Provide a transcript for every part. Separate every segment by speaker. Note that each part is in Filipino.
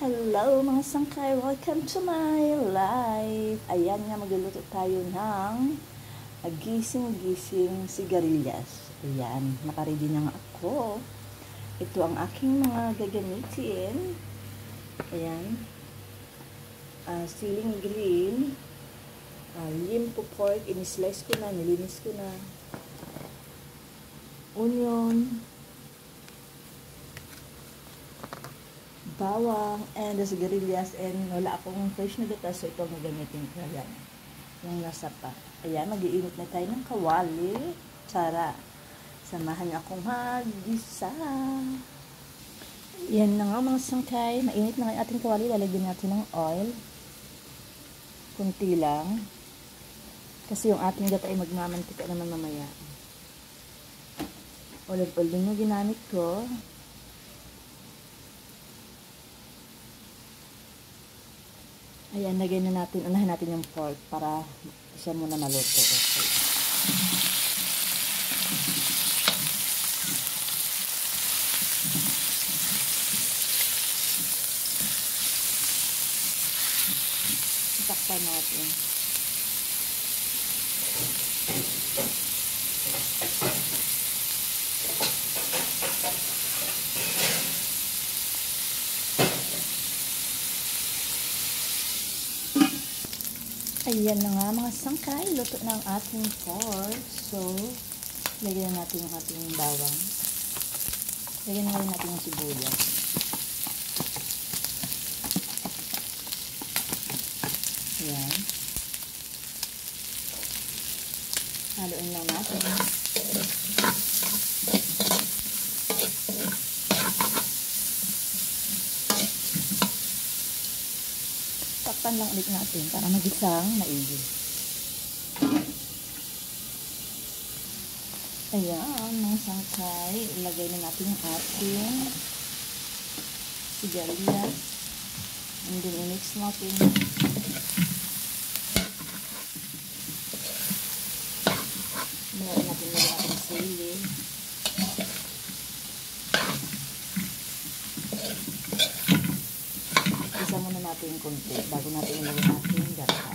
Speaker 1: Hello mga sangkay! Welcome to my life! Ayan nga, magluluto tayo ng gising-gising sigarilyas. Ayan, nakaready na nga ako. Ito ang aking mga gagamitin. Ayan. Siling green. Limpo pork. In-slice ko na, nilinis ko na. Onion. Bawang, and the sigarilyas, and wala akong fresh na gata, so ito ang gagamitin ko. Ayan, yung nasa pa. Ayan, mag-iinit na tayo ng kawali. Tara, samahan niyo akong mag-gisa. Yan na nga mga sangkay, mainit na nga ating kawali. Lalagyan natin ng oil. Kunti lang. Kasi yung ating gata ay magmamantika naman mamaya. Olive oil din yung ginamit ko. Ayan, lagay na natin, unahin natin yung pork para siya muna maluto. Okay. Takpan natin. Ayan na nga mga sangkay, luto na ang ating pork. So, lagyan natin yung ating bawang. Lagyan na rin natin yung sibuyas. Ayan. Haluin lang natin. Takpan lang ulit natin para magisang maigi. Ayan, mga sangkay, ilagay na natin yung ating sigarilyas. And then, i-mix natin. Mayroon natin lagyan natin sili. Isa muna natin yung konti bago natin ilagay natin yung gata.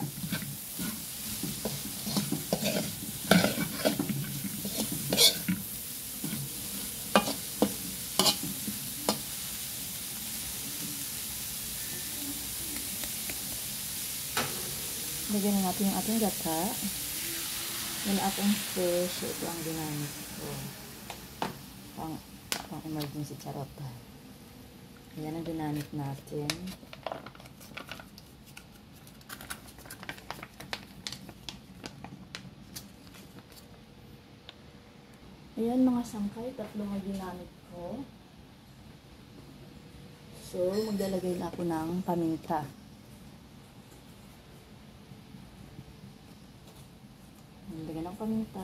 Speaker 1: Lagyan na natin yung ating gata. Wala akong fish. Ito ang ginamit ko. Pang emergency charot. Ayan ang ginamit natin. Ayan mga sangkay, tatlo ang ginamit ko. So, maglalagay na ako ng paminta. Lagyan ng paminta.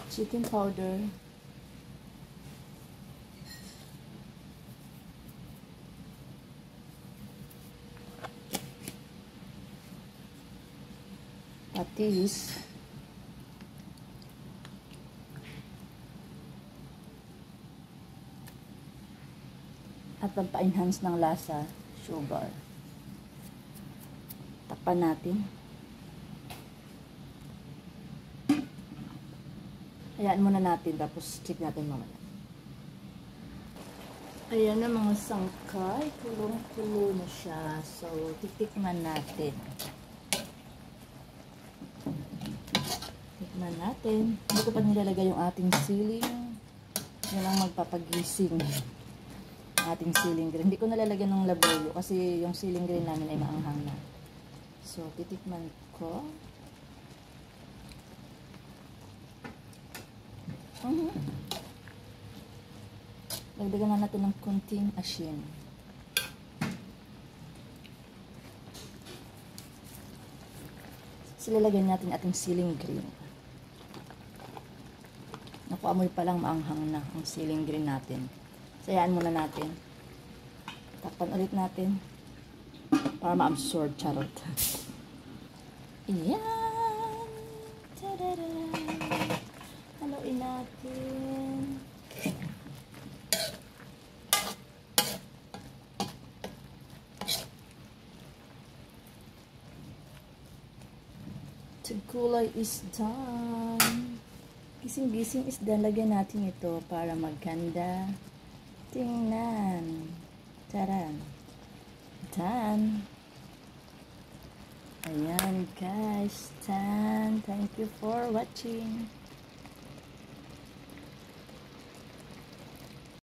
Speaker 1: Chicken powder. Patis. At pampa-enhance ng lasa, sugar. Takpan natin. Hayaan muna natin, tapos check natin mamaya. Ayan na mga sangkay, kulong-kulo na siya. So, titikman natin. Tikman natin. Hindi ko pa nilalagay yung ating siling. Yan ang magpapagising. Ating siling green. Hindi ko nalalagyan ng labuyo kasi yung siling green namin ay maanghang na. So, titikman ko. Lagdagan na natin ng kunting asin. Silalagyan natin ating siling green. Naku, amoy pa lang maanghang na ang siling green natin. Sayaan muna natin. Takpan ulit natin. Para ma-absorb, charot. Ayan. The gulay is done. Gising-gising is lagyan natin ito para magkanda. Tingnan. Taran. Done. Ayan guys. Done. Thank you for watching.